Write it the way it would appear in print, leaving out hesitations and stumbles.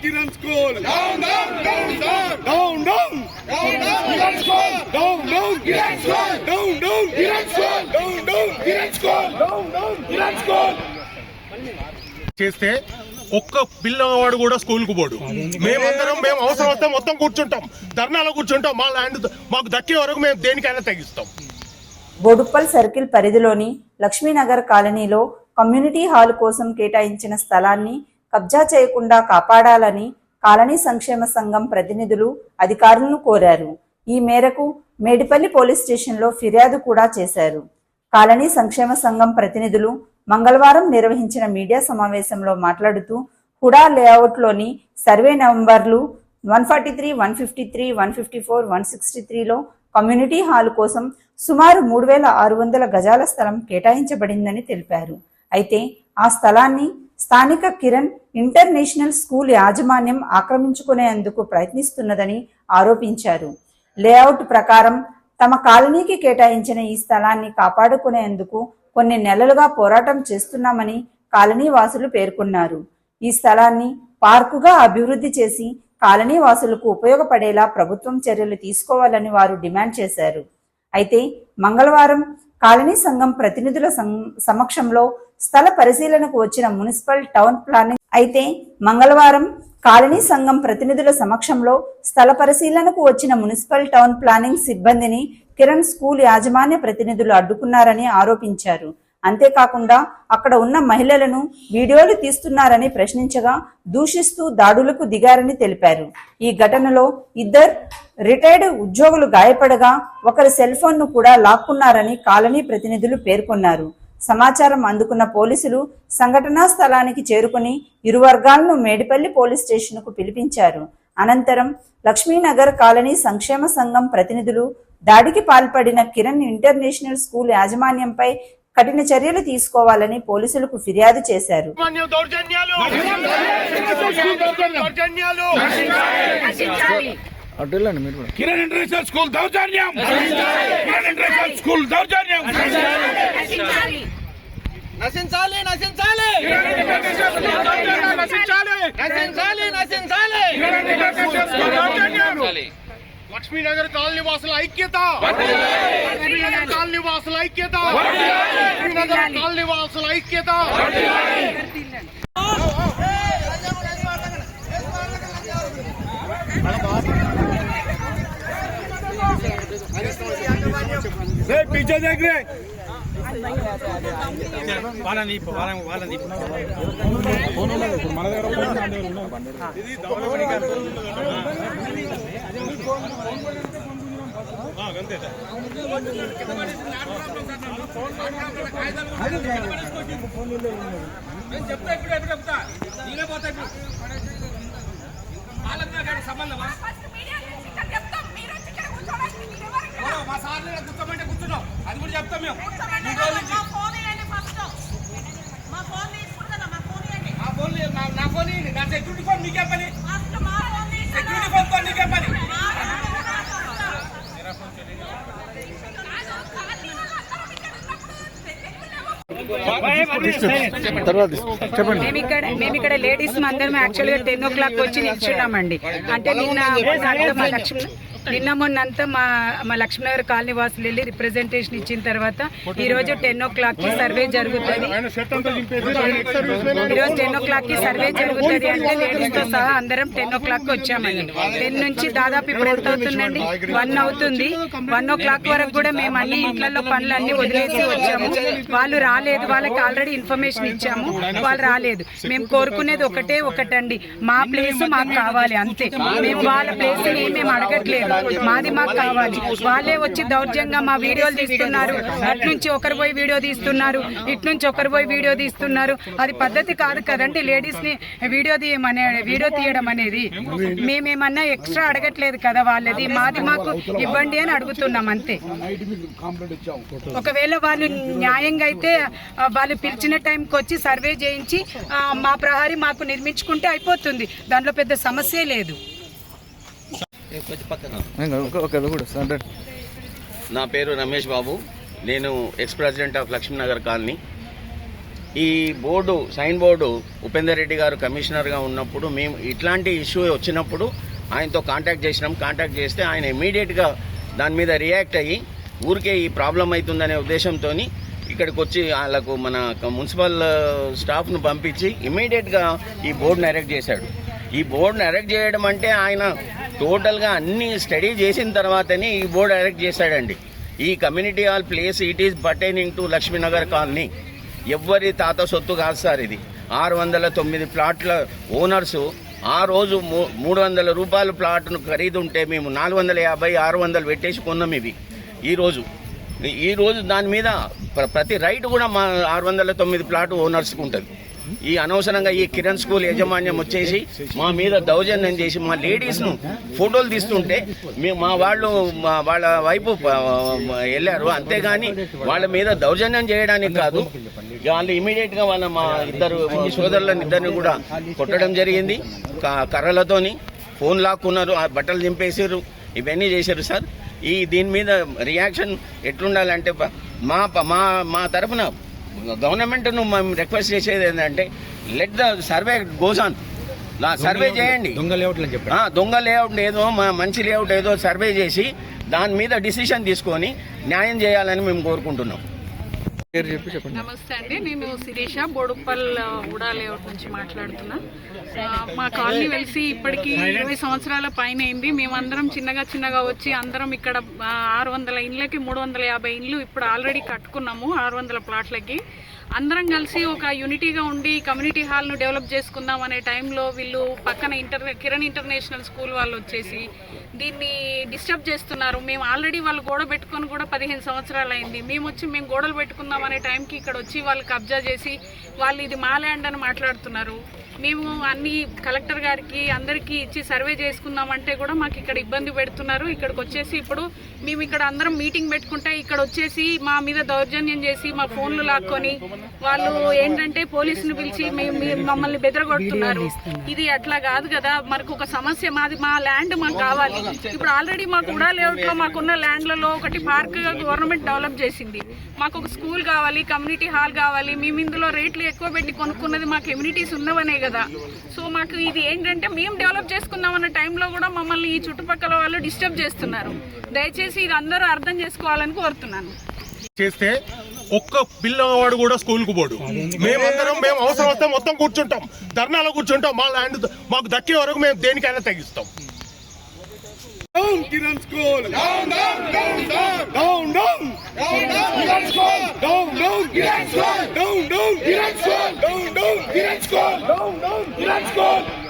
Kiran School. Down, down, down, down, down, down, down, down, Kiran School. Down, down, Kiran School. Down, down, Kiran School. Down, down, Kiran School. Down, down, Kiran School. చేస్తే ఒక్క పిల్లవాడు కూడా స్కూల్కు పోడు. మేమందరం మేము అవసరం వస్తే మొత్తం కూర్చుంటాం, ధర్నాలో కూర్చుంటాం. మా ల్యాండ్ మాకు దక్కే వరకు మేము దేనికైనా తగ్గిస్తాం. బోడుప్పల్ సర్కిల్ పరిధిలోని లక్ష్మీనగర్ కాలనీలో కమ్యూనిటీ హాల్ కోసం కేటాయించిన స్థలాన్ని కబ్జా చేయకుండా కాపాడాలని కాలనీ సంక్షేమ సంఘం ప్రతినిధులు అధికారులను కోరారు. ఈ మేరకు మేడిపల్లి పోలీస్ స్టేషన్లో ఫిర్యాదు కూడా చేశారు. కాలనీ సంక్షేమ సంఘం ప్రతినిధులు మంగళవారం నిర్వహించిన మీడియా సమావేశంలో మాట్లాడుతూ హుడా లేఅవుట్లోని సర్వే నంబర్లు 143, 153, 154, 163లో కమ్యూనిటీ హాల్ కోసం సుమారు 3600 గజాల స్థలం కేటాయించబడిందని తెలిపారు. అయితే ఆ స్థలాన్ని స్థానిక కిరణ్ ఇంటర్నేషనల్ స్కూల్ యాజమాన్యం ఆక్రమించుకునేందుకు ప్రయత్నిస్తున్నదని ఆరోపించారు. లేఅవుట్ ప్రకారం తమ కాలనీకి కేటాయించిన ఈ స్థలాన్ని కాపాడుకునేందుకు కొన్ని నెలలుగా పోరాటం చేస్తున్నామని కాలనీ వాసులు పేర్కొన్నారు. ఈ స్థలాన్ని పార్కుగా అభివృద్ధి చేసి కాలనీ వాసులకు ఉపయోగపడేలా ప్రభుత్వం చర్యలు తీసుకోవాలని వారు డిమాండ్ చేశారు. అయితే మంగళవారం కాలనీ సంఘం ప్రతినిధుల సమక్షంలో స్థల పరిశీలనకు వచ్చిన మున్సిపల్ టౌన్ ప్లానింగ్ సిబ్బందిని కిరణ్ స్కూల్ యాజమాన్య ప్రతినిధులు అడ్డుకున్నారని ఆరోపించారు. అంతేకాకుండా అక్కడ ఉన్న మహిళలను వీడియోలు తీస్తున్నారని ప్రశ్నించగా దూషిస్తూ దాడులకు దిగారని తెలిపారు. ఈ ఘటనలో 2 రిటైర్డ్ ఉద్యోగులు గాయపడగా ఒకరి సెల్ ఫోన్ ను కూడా లాక్కున్నారని కాలనీ ప్రతినిధులు పేర్కొన్నారు. సమాచారం అందుకున్న పోలీసులు సంఘటనా స్థలానికి చేరుకుని ఇరు వర్గాలను మేడిపల్లి పోలీస్ స్టేషన్కు పిలిపించారు. అనంతరం లక్ష్మీనగర్ కాలనీ సంక్షేమ సంఘం ప్రతినిధులు దాడికి పాల్పడిన కిరణ్ ఇంటర్నేషనల్ స్కూల్ యాజమాన్యంపై కఠిన చర్యలు తీసుకోవాలని పోలీసులకు ఫిర్యాదు చేశారు. కిరణ్ ఇంటర్నేషనల్ స్కూల్ దౌర్జన్యం, కిరణ్ ఇంటర్నేషనల్ స్కూల్ దౌర్జన్యం నశించాలి, నశించాలి, నశించాలి, నశించాలి, లక్ష్మీనగర్ కాలనీ వాసుల ఐక్యత, లక్ష్మీనగర్ కాలనీ వాసుల ఐక్యత, లక్ష్మీనగర్ కాలనీ వాసుల ఐక్యత. पीछे देख रहे సంబంధమా మా సార్ కూర్చోమంటే కూర్చున్నాం, అది కూడా చెప్తాం మేము. నా ఫోన్ నా సెక్యూరిటీ ఫోన్ మీకే పని, సెక్యూరిటీ ఫోన్ తో నీకే పని. మేము ఇక్కడ లేడీస్ అందరం యాక్చువల్ గా 10 o'clock వచ్చి నిల్చున్నామండి. అంటే నిన్న మొన్నంతా మా లక్ష్మీనగర్ కాలనీ వాసులు వెళ్ళి రిప్రజెంటేషన్ ఇచ్చిన తర్వాత ఈ రోజు 10 o'clock కి సర్వే జరుగుతుంది. ఈరోజు 10 o'clock కి సర్వే జరుగుతుంది అంటే లేడీస్ తో సహా అందరం 10 o'clock వచ్చామండి. 10 నుంచి దాదాపు ఇప్పుడు ఎంత అవుతుందండి, 1 అవుతుంది. 1 o'clock వరకు కూడా మేము అన్ని ఇంట్లో పనులన్నీ వదిలేసి వచ్చాము. వాళ్ళు రాలేదు, వాళ్ళకి ఆల్రెడీ ఇన్ఫర్మేషన్ ఇచ్చాము, వాళ్ళు రాలేదు. మేము కోరుకునేది ఒకటండి, మా ప్లేస్ మాకు కావాలి అంతే. మేము వాళ్ళ ప్లేస్ మేము అడగట్లేదు, మాది మాకు కావాలి. వాళ్ళే వచ్చి దౌర్జంగా మా వీడియోలు తీస్తున్నారు. అటు నుంచి ఒకరు పోయి వీడియో తీస్తున్నారు, ఇటు నుంచి ఒకరు పోయి వీడియో తీస్తున్నారు. అది పద్ధతి కాదు కదండి లేడీస్ ని వీడియో తీయడం అనేది. మేమేమన్నా ఎక్స్ట్రా అడగట్లేదు కదా, వాళ్ళది మాది మాకు ఇవ్వండి అని అడుగుతున్నాం అంతే. ఒకవేళ వాళ్ళు న్యాయంగా అయితే వాళ్ళు పిలిచిన టైంకి వచ్చి సర్వే చేయించి మా ప్రహారీ మాకు నిర్మించుకుంటే అయిపోతుంది, దాంట్లో పెద్ద సమస్య లేదు. నా పేరు రమేష్ బాబు, నేను ex president of Lakshminagar colony. ఈ board sign board Upender Reddy గారు కమిషనర్గా ఉన్నప్పుడు మేము ఇట్లాంటి ఇష్యూ వచ్చినప్పుడు ఆయనతో కాంటాక్ట్ చేసినాం. కాంటాక్ట్ చేస్తే ఆయన ఇమీడియట్గా దాని మీద రియాక్ట్ అయ్యి ఊరికే ఈ ప్రాబ్లం అవుతుందనే ఉద్దేశంతో ఇక్కడికి వచ్చి వాళ్ళకు మన మున్సిపల్ స్టాఫ్ను పంపించి ఇమీడియట్గా ఈ బోర్డును ఎరెక్ట్ చేశాడు. ఈ బోర్డును ఎరెక్ట్ చేయడం అంటే ఆయన టోటల్గా అన్ని స్టడీ చేసిన తర్వాతనే ఈ బోర్డు ఎరెక్ట్ చేశాడండి. ఈ community hall place it is pertaining to Lakshmi Nagar colony. ఎవ్వరి తాత సొత్తు కాదు సార్ ఇది. 609 ప్లాట్ల ఓనర్సు ఆ రోజు 300 రూపాయల ప్లాట్ను ఖరీదు ఉంటే మేము 450, 600 పెట్టేసి కొన్నాం ఇవి. ఈరోజు దాని మీద ప్రతి రైట్ కూడా మా 609 ప్లాట్ ఓనర్స్కి ఉంటుంది. ఈ అనవసరంగా ఈ కిరణ్ స్కూల్ యాజమాన్యం వచ్చేసి మా మీద దౌర్జన్యం చేసి మా లేడీస్ను ఫోటోలు తీస్తుంటే మా వాళ్ళ వైపు వెళ్ళారు. అంతేగాని వాళ్ళ మీద దౌర్జన్యం చేయడానికి కాదు. వాళ్ళు ఇమీడియట్గా మా ఇద్దరు సోదరులను ఇద్దరిని కూడా కొట్టడం జరిగింది. కర్రలతోని ఫోన్ లాక్కున్నారు, బట్టలు చింపేసారు, ఇవన్నీ చేశారు సార్. దీని మీద రియాక్షన్ ఎట్లుండాలంటే మా తరఫున గవర్నమెంట్ను మేము రిక్వెస్ట్ చేసేది ఏంటంటే let the survey goes on. Survey చేయండి. దొంగ లేఅవుట్ ఏదో మంచి లేఅవుట్ ఏదో సర్వే చేసి దాని మీద డిసిషన్ తీసుకొని న్యాయం చేయాలని మేము కోరుకుంటున్నాం. నమస్తే అండి, నేను శిరీష బోడుప్పల్ ఉడా లేఅవుట్ నుంచి మాట్లాడుతున్నా. మా కాలనీ వెలిసి ఇప్పటికి 20 సంవత్సరాల పైన అయింది. మేమందరం చిన్నగా వచ్చి అందరం ఇక్కడ 600 ఇండ్లకి 350 ఇండ్లు ఇప్పుడు ఆల్రెడీ కట్టుకున్నాము. 600 ప్లాట్లకి అందరం కలిసి ఒక యూనిటీగా ఉండి కమ్యూనిటీ హాల్ను డెవలప్ చేసుకుందాం అనే టైంలో వీళ్ళు పక్కన కిరణ్ ఇంటర్నేషనల్ స్కూల్ వాళ్ళు వచ్చేసి దీన్ని డిస్టర్బ్ చేస్తున్నారు. మేము ఆల్రెడీ వాళ్ళు గోడ పెట్టుకొని కూడా 15 సంవత్సరాలు అయింది. మేము గోడలు పెట్టుకుందాం అనే టైంకి ఇక్కడ వచ్చి వాళ్ళు కబ్జా చేసి వాళ్ళు ఇది మా ల్యాండ్ అని మాట్లాడుతున్నారు. మేము అన్ని కలెక్టర్ గారికి అందరికీ ఇచ్చి సర్వే చేసుకుందామంటే కూడా మాకు ఇక్కడ ఇబ్బంది పెడుతున్నారు. ఇక్కడికి వచ్చేసి ఇప్పుడు మేము ఇక్కడ అందరం మీటింగ్ పెట్టుకుంటే ఇక్కడ వచ్చేసి మా మీద దౌర్జన్యం చేసి మా ఫోన్లు లాక్కొని వాళ్ళు ఏంటంటే పోలీసులు పిలిచి మమ్మల్ని బెదరగొడుతున్నారు. ఇది అట్లా కాదు కదా, మనకు ఒక సమస్య, మా ల్యాండ్ మాకు కావాలి. ఇప్పుడు ఆల్రెడీ మాకు ఉడా లేఅవుట్లో మాకున్న ల్యాండ్లలో ఒకటి పార్క్ గవర్నమెంట్ డెవలప్ చేసింది. మాకు ఒక స్కూల్ కావాలి, కమ్యూనిటీ హాల్ కావాలి. మేము ఇందులో రేట్లు ఎక్కువ పెట్టి కొనుక్కున్నది మా కమ్యూనిటీస్ ఉన్నవనే కదా. సో మాకు ఇది ఏంటంటే మేము డెవలప్ చేసుకుందాం అన్న టైంలో కూడా మమ్మల్ని ఈ చుట్టుపక్కల వాళ్ళు డిస్టర్బ్ చేస్తున్నారు. దయచేసి ఇది అందరూ అర్థం చేసుకోవాలని కోరుతున్నాను. చేస్తే ఒక్క పిల్లవాడు కూడా స్కూల్కు పోడు. మేమందరం అవసరం వస్తే మొత్తం కూర్చుంటాం, ధర్నాలో కూర్చుంటాం. మా ల్యాండ్ మాకు దక్కే వరకు మేము దేనికైనా తగ్గిస్తాం. Down Kiran School! Down, down, down, down! Down, down! Down, down! Kiran School! Down, down! Kiran School! Down, down! Kiran School! Down, down! Kiran School! Down, down! Kiran School!